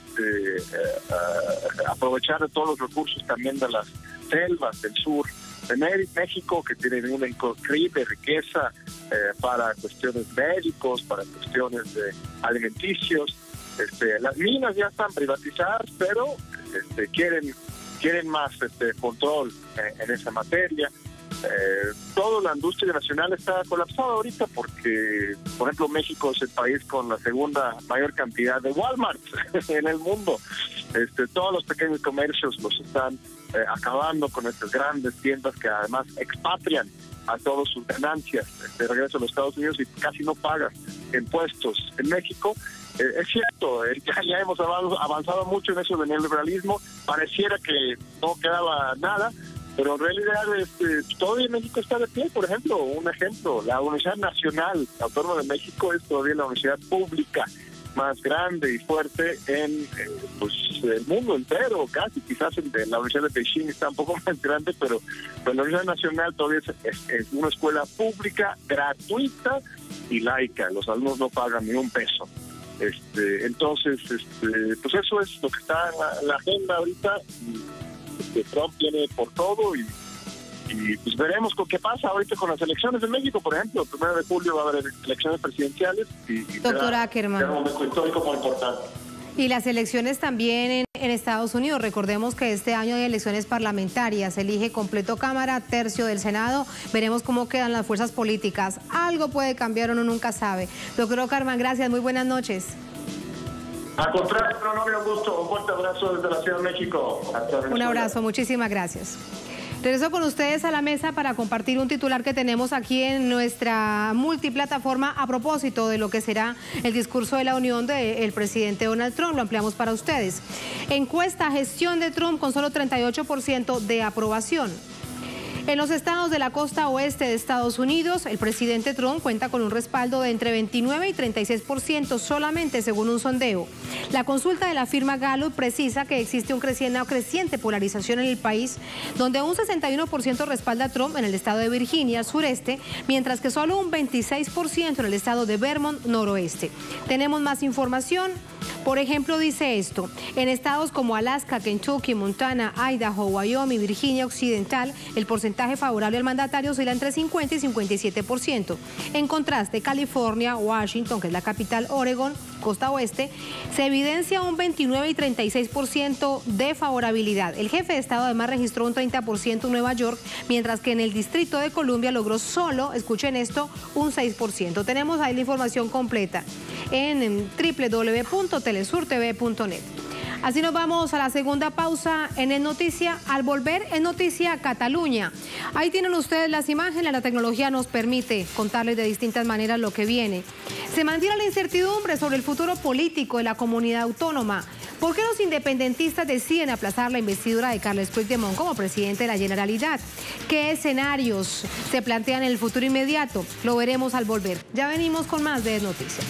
aprovechar de todos los recursos también de las selvas del sur de México, que tienen una increíble riqueza para cuestiones médicos, para cuestiones alimenticios. Las minas ya están privatizadas, pero quieren más control en esa materia. Toda la industria nacional está colapsada ahorita porque, por ejemplo, México es el país con la segunda mayor cantidad de Walmart en el mundo. Todos los pequeños comercios los están acabando con estas grandes tiendas que además expatrian a todas sus ganancias de regreso a los Estados Unidos y casi no pagan impuestos en México. Es cierto, ya hemos avanzado mucho en eso del neoliberalismo. Pareciera que no quedaba nada, Pero en realidad todavía México está de pie. Por ejemplo, un ejemplo, la Universidad Nacional Autónoma de México es todavía la universidad pública más grande y fuerte en el mundo entero, casi. Quizás la Universidad de Beijing está un poco más grande, pero la Universidad Nacional todavía es una escuela pública, gratuita y laica. Los alumnos no pagan ni un peso. Entonces, pues eso es lo que está en la agenda ahorita. Trump viene por todo y pues veremos qué pasa ahorita con las elecciones de México. Por ejemplo, el 1 de julio va a haber elecciones presidenciales y Doctor Ackerman, será un momento histórico muy importante. Y las elecciones también en Estados Unidos. Recordemos que este año hay elecciones parlamentarias. Se elige completo Cámara, tercio del Senado. Veremos cómo quedan las fuerzas políticas. Algo puede cambiar, uno nunca sabe. Doctor Ackerman, gracias. Muy buenas noches. Al contrario, un gusto. Un fuerte abrazo desde la Ciudad de México. Un abrazo. Muchísimas gracias. Regreso con ustedes a la mesa para compartir un titular que tenemos aquí en nuestra multiplataforma a propósito de lo que será el discurso de la unión del presidente Donald Trump. Lo ampliamos para ustedes. Encuesta: gestión de Trump con solo 38% de aprobación. En los estados de la costa oeste de Estados Unidos, el presidente Trump cuenta con un respaldo de entre 29 y 36% solamente, según un sondeo. La consulta de la firma Gallup precisa que existe una creciente polarización en el país, donde un 61% respalda a Trump en el estado de Virginia, sureste, mientras que solo un 26% en el estado de Vermont, noroeste. Tenemos más información. Por ejemplo, dice esto: en estados como Alaska, Kentucky, Montana, Idaho, Wyoming, Virginia Occidental, el porcentaje favorable al mandatario oscila entre 50 y 57%. En contraste, California, Washington, que es la capital, Oregon, costa oeste, se evidencia un 29 y 36% de favorabilidad. El jefe de estado además registró un 30% en Nueva York, mientras que en el Distrito de Columbia logró solo, escuchen esto, un 6%. Tenemos ahí la información completa en www.telesurtv.net. Así nos vamos a la segunda pausa en El Noticia. Al volver, en Noticia Cataluña. Ahí tienen ustedes las imágenes. La tecnología nos permite contarles de distintas maneras lo que viene. Se mantiene la incertidumbre sobre el futuro político de la comunidad autónoma. ¿Por qué los independentistas deciden aplazar la investidura de Carles Puigdemont como presidente de la Generalitat? ¿Qué escenarios se plantean en el futuro inmediato? Lo veremos al volver. Ya venimos con más de Noticia.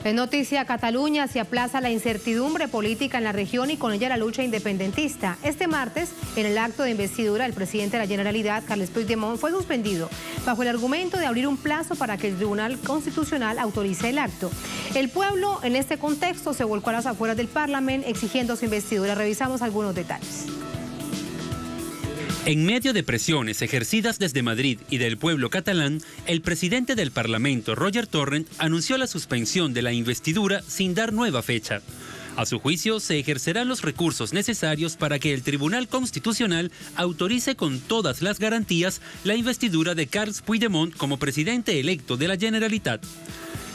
En Noticia Cataluña se aplaza la incertidumbre política en la región y con ella la lucha independentista. Este martes, en el acto de investidura, el presidente de la Generalitat, Carles Puigdemont, fue suspendido bajo el argumento de abrir un plazo para que el Tribunal Constitucional autorice el acto. El pueblo, en este contexto, se volcó a las afueras del Parlamento exigiendo su investidura. Revisamos algunos detalles. En medio de presiones ejercidas desde Madrid y del pueblo catalán, el presidente del Parlamento, Roger Torrent, anunció la suspensión de la investidura sin dar nueva fecha. A su juicio, se ejercerán los recursos necesarios para que el Tribunal Constitucional autorice con todas las garantías la investidura de Carles Puigdemont como presidente electo de la Generalitat.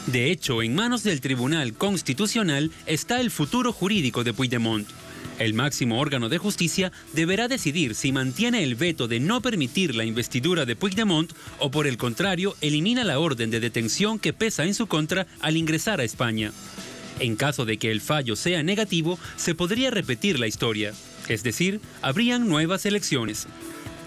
De hecho, en manos del Tribunal Constitucional está el futuro jurídico de Puigdemont. El máximo órgano de justicia deberá decidir si mantiene el veto de no permitir la investidura de Puigdemont o, por el contrario, elimina la orden de detención que pesa en su contra al ingresar a España. En caso de que el fallo sea negativo, se podría repetir la historia, es decir, habrían nuevas elecciones.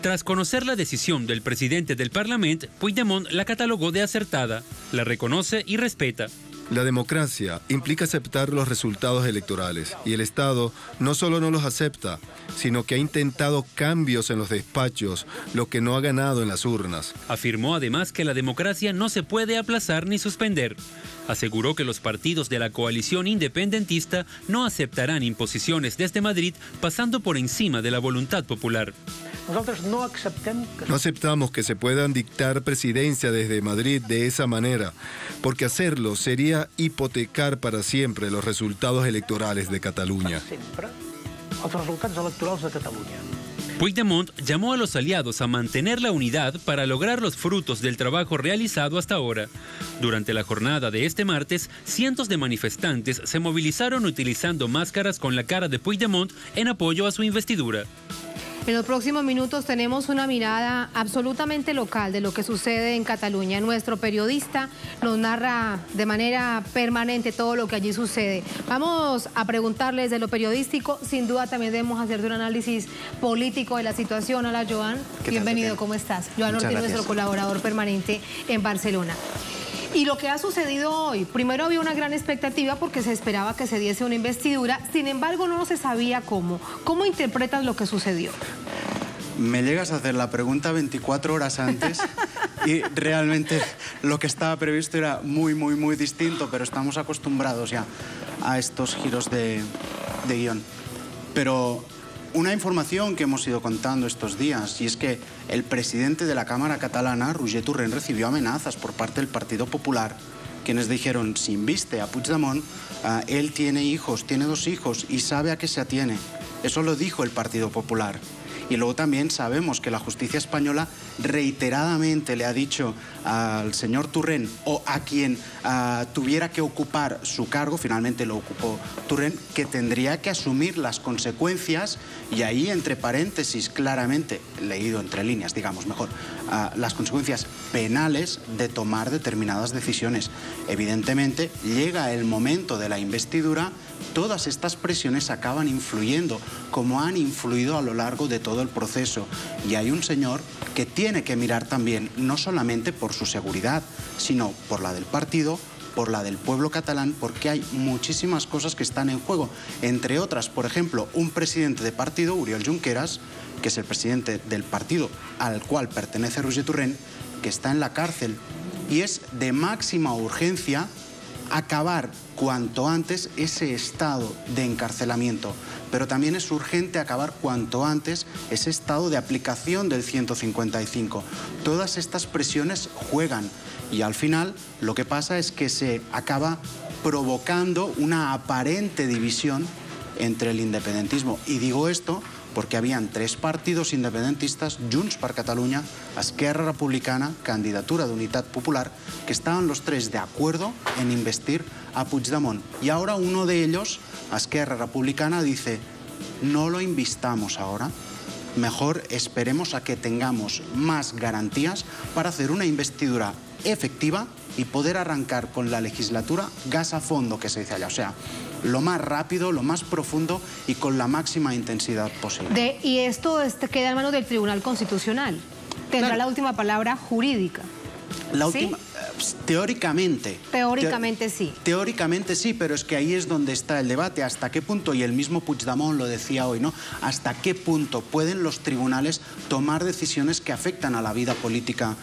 Tras conocer la decisión del presidente del Parlamento, Puigdemont la catalogó de acertada, la reconoce y respeta. La democracia implica aceptar los resultados electorales y el Estado no solo no los acepta, sino que ha intentado cambios en los despachos, lo que no ha ganado en las urnas. Afirmó además que la democracia no se puede aplazar ni suspender. Aseguró que los partidos de la coalición independentista no aceptarán imposiciones desde Madrid pasando por encima de la voluntad popular. No aceptamos que se puedan dictar presidencia desde Madrid de esa manera, porque hacerlo sería hipotecar para siempre los resultados electorales de Cataluña. Puigdemont llamó a los aliados a mantener la unidad para lograr los frutos del trabajo realizado hasta ahora. Durante la jornada de este martes, cientos de manifestantes se movilizaron utilizando máscaras con la cara de Puigdemont en apoyo a su investidura. En los próximos minutos tenemos una mirada absolutamente local de lo que sucede en Cataluña. Nuestro periodista nos narra de manera permanente todo lo que allí sucede. Vamos a preguntarles de lo periodístico. Sin duda también debemos hacer un análisis político de la situación. Hola, Joan. Bienvenido, ¿cómo estás? Joan Ortiz, nuestro colaborador permanente en Barcelona. Y lo que ha sucedido hoy, primero había una gran expectativa porque se esperaba que se diese una investidura, sin embargo no se sabía cómo. ¿Cómo interpretas lo que sucedió? Me llegas a hacer la pregunta 24 horas antes y realmente lo que estaba previsto era muy distinto, pero estamos acostumbrados ya a estos giros de guión. Pero una información que hemos ido contando estos días, y es que el presidente de la Cámara catalana, Roger Torrent, recibió amenazas por parte del Partido Popular, quienes dijeron, si inviste a Puigdemont, él tiene hijos, tiene 2 hijos y sabe a qué se atiene. Eso lo dijo el Partido Popular. Y luego también sabemos que la justicia española reiteradamente le ha dicho al señor Torrent o a quien tuviera que ocupar su cargo, finalmente lo ocupó Torrent, que tendría que asumir las consecuencias, y ahí entre paréntesis claramente, leído entre líneas, digamos mejor, las consecuencias penales de tomar determinadas decisiones. Evidentemente, llega el momento de la investidura, todas estas presiones acaban influyendo, como han influido a lo largo de todo el proceso. Y hay un señor que tiene que mirar también, no solamente por su seguridad, sino por la del partido, por la del pueblo catalán, porque hay muchísimas cosas que están en juego. Entre otras, por ejemplo, un presidente de partido, Oriol Junqueras, que es el presidente del partido al cual pertenece Roger Torrent, que está en la cárcel. Y es de máxima urgencia acabar cuanto antes ese estado de encarcelamiento, pero también es urgente acabar cuanto antes ese estado de aplicación del 155. Todas estas presiones juegan y al final lo que pasa es que se acaba provocando una aparente división entre el independentismo. Y digo esto porque habían 3 partidos independentistas, Junts per Catalunya, Esquerra Republicana, Candidatura de Unitat Popular, que estaban los 3 de acuerdo en investir a Puigdemont. Y ahora uno de ellos, Esquerra Republicana, dice, no lo invistamos ahora, mejor esperemos a que tengamos más garantías para hacer una investidura efectiva y poder arrancar con la legislatura gas a fondo, que se dice allá. O sea, lo más rápido, lo más profundo y con la máxima intensidad posible. Y esto queda en manos del Tribunal Constitucional. Tendrá claro la última palabra jurídica. La última, ¿sí? Teóricamente. Teóricamente sí. Teóricamente sí, pero es que ahí es donde está el debate. ¿Hasta qué punto? Y el mismo Puigdemont lo decía hoy, ¿no? ¿Hasta qué punto pueden los tribunales tomar decisiones que afectan a la vida política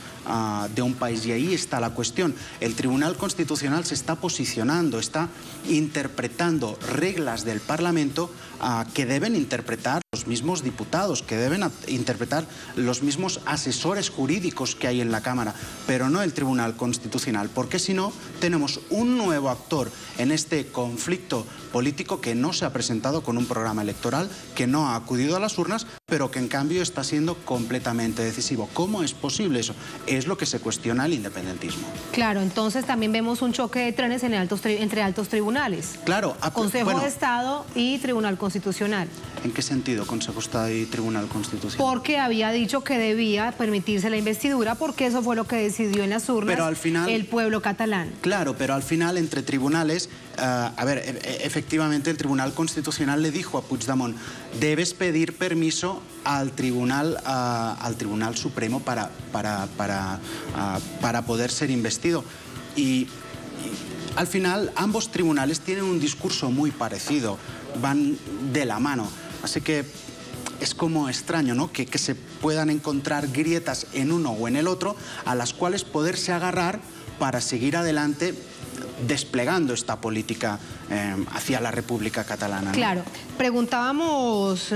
de un país? Y ahí está la cuestión. El Tribunal Constitucional se está posicionando, está interpretando reglas del Parlamento que deben interpretar los mismos diputados, que deben interpretar los mismos asesores jurídicos que hay en la Cámara, pero no el Tribunal Constitucional, porque si no, tenemos un nuevo actor en este conflicto político que no se ha presentado con un programa electoral, que no ha acudido a las urnas, pero que en cambio está siendo completamente decisivo. ¿Cómo es posible eso? Es lo que se cuestiona el independentismo. Claro, entonces también vemos un choque de trenes entre altos tribunales. Claro. Consejo de Estado y Tribunal Constitucional. ¿En qué sentido Consejo de Estado y Tribunal Constitucional? Porque había dicho que debía permitirse la investidura, porque eso fue lo que decidió en las urnas pero al final, el pueblo catalán. Claro, pero al final entre tribunales, efectivamente el Tribunal Constitucional le dijo a Puigdemont, debes pedir permiso al Tribunal Supremo para poder ser investido. Y al final ambos tribunales tienen un discurso muy parecido, van de la mano. Así que es como extraño, ¿no? Que se puedan encontrar grietas en uno o en el otro a las cuales poderse agarrar para seguir adelante desplegando esta política hacia la República Catalana, ¿no? Claro. Preguntábamos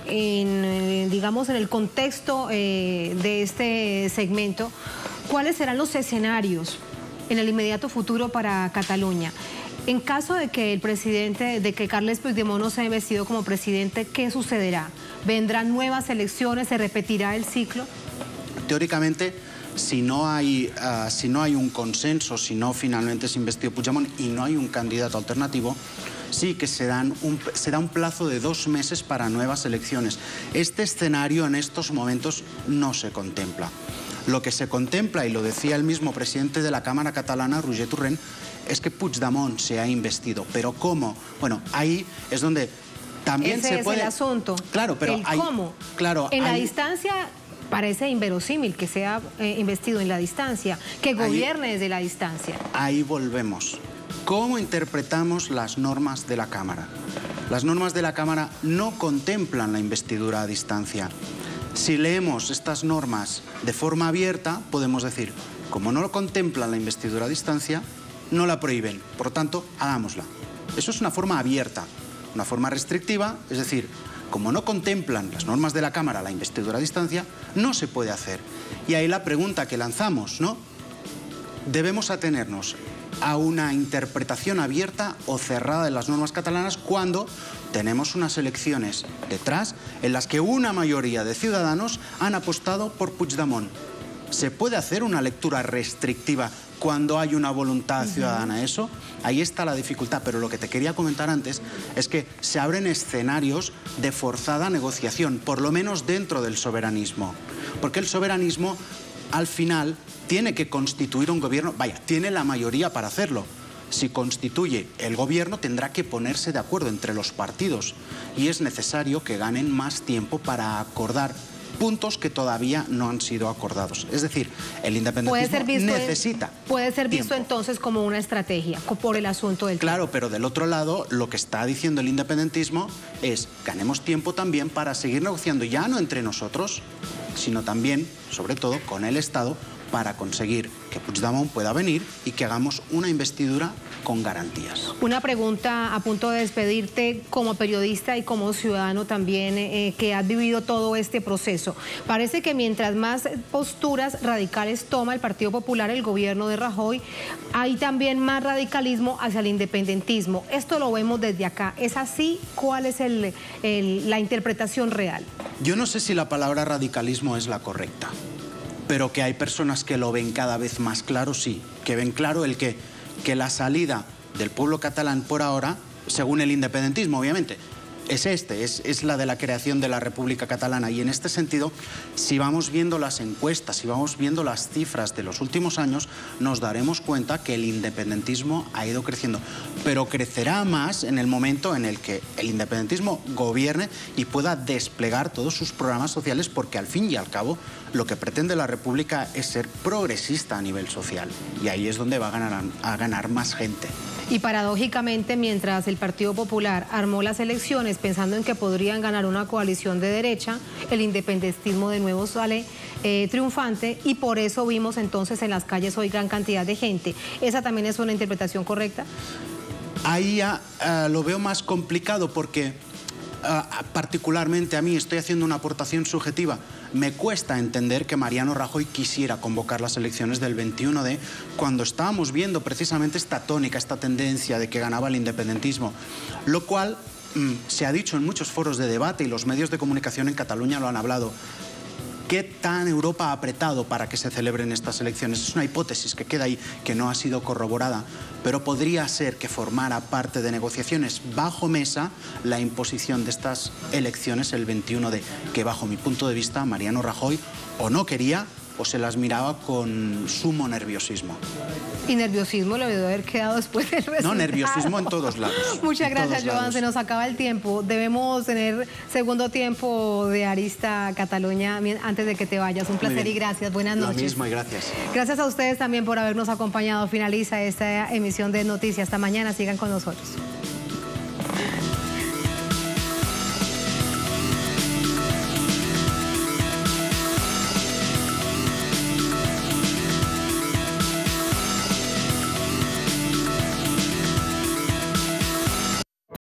digamos, en el contexto de este segmento, ¿cuáles serán los escenarios en el inmediato futuro para Cataluña? En caso de que el presidente, de que Carles Puigdemont no sea investido como presidente, ¿qué sucederá? ¿Vendrán nuevas elecciones? ¿Se repetirá el ciclo? Teóricamente, si no hay un consenso, si no finalmente es investido Puigdemont y no hay un candidato alternativo, sí que se da un plazo de 2 meses para nuevas elecciones. Este escenario en estos momentos no se contempla. Lo que se contempla, y lo decía el mismo presidente de la Cámara catalana, Roger Torrent, es que Puigdemont se ha investido. ¿Pero cómo? Bueno, ahí es donde también ese se puede... es el asunto. Claro, pero el cómo. Claro, en la distancia parece inverosímil que sea investido en la distancia, que gobierne desde la distancia. Ahí volvemos. ¿Cómo interpretamos las normas de la Cámara? Las normas de la Cámara no contemplan la investidura a distancia. Si leemos estas normas de forma abierta, podemos decir, como no lo contemplan la investidura a distancia, no la prohíben, por lo tanto, hagámosla. Eso es una forma abierta, una forma restrictiva, es decir, como no contemplan las normas de la Cámara la investidura a distancia, no se puede hacer. Y ahí la pregunta que lanzamos, ¿no? ¿Debemos atenernos a una interpretación abierta o cerrada de las normas catalanas cuando tenemos unas elecciones detrás en las que una mayoría de ciudadanos han apostado por Puigdemont? ¿Se puede hacer una lectura restrictiva cuando hay una voluntad ciudadana? Eso, ahí está la dificultad. Pero lo que te quería comentar antes es que se abren escenarios de forzada negociación, por lo menos dentro del soberanismo. Porque el soberanismo, al final, tiene que constituir un gobierno, tiene la mayoría para hacerlo. Si constituye el gobierno, tendrá que ponerse de acuerdo entre los partidos. Y es necesario que ganen más tiempo para acordar puntos que todavía no han sido acordados. Es decir, el independentismo necesita Puede ser visto tiempo. Entonces como una estrategia por el asunto del Claro, pero del otro lado, lo que está diciendo el independentismo es ganemos tiempo también para seguir negociando, ya no entre nosotros, sino también, sobre todo, con el Estado, para conseguir que Puigdemont pueda venir y que hagamos una investidura con garantías. Una pregunta a punto de despedirte como periodista y como ciudadano también que has vivido todo este proceso. Parece que mientras más posturas radicales toma el Partido Popular, el gobierno de Rajoy, hay también más radicalismo hacia el independentismo. Esto lo vemos desde acá. ¿Es así? ¿Cuál es la interpretación real? Yo no sé si la palabra radicalismo es la correcta, pero que hay personas que lo ven cada vez más claro, sí. Que ven claro que la salida del pueblo catalán por ahora, según el independentismo, obviamente, es la de la creación de la República Catalana. Y en este sentido, si vamos viendo las encuestas, si vamos viendo las cifras de los últimos años, nos daremos cuenta que el independentismo ha ido creciendo. Pero crecerá más en el momento en el que el independentismo gobierne y pueda desplegar todos sus programas sociales, porque al fin y al cabo lo que pretende la República es ser progresista a nivel social. Y ahí es donde va a ganar más gente. Y paradójicamente, mientras el Partido Popular armó las elecciones pensando en que podrían ganar una coalición de derecha, el independentismo de nuevo sale triunfante, y por eso vimos entonces en las calles hoy gran cantidad de gente. ¿Esa también es una interpretación correcta? Ahí ya lo veo más complicado porque particularmente a mí, estoy haciendo una aportación subjetiva, me cuesta entender que Mariano Rajoy quisiera convocar las elecciones del 21D cuando estábamos viendo precisamente esta tónica, esta tendencia de que ganaba el independentismo, lo cual se ha dicho en muchos foros de debate y los medios de comunicación en Cataluña lo han hablado. ¿Qué tan Europa ha apretado para que se celebren estas elecciones? Es una hipótesis que queda ahí, que no ha sido corroborada, pero podría ser que formara parte de negociaciones bajo mesa la imposición de estas elecciones el 21D, que bajo mi punto de vista Mariano Rajoy o no quería o se las miraba con sumo nerviosismo. Y nerviosismo le debió haber quedado después del resultado. No, nerviosismo en todos lados. Muchas gracias, Joan. Se nos acaba el tiempo. Debemos tener segundo tiempo de Arista Cataluña antes de que te vayas. Un placer y gracias. Buenas noches. Lo mismo y gracias. Gracias a ustedes también por habernos acompañado. Finaliza esta emisión de Noticias. Hasta mañana. Sigan con nosotros.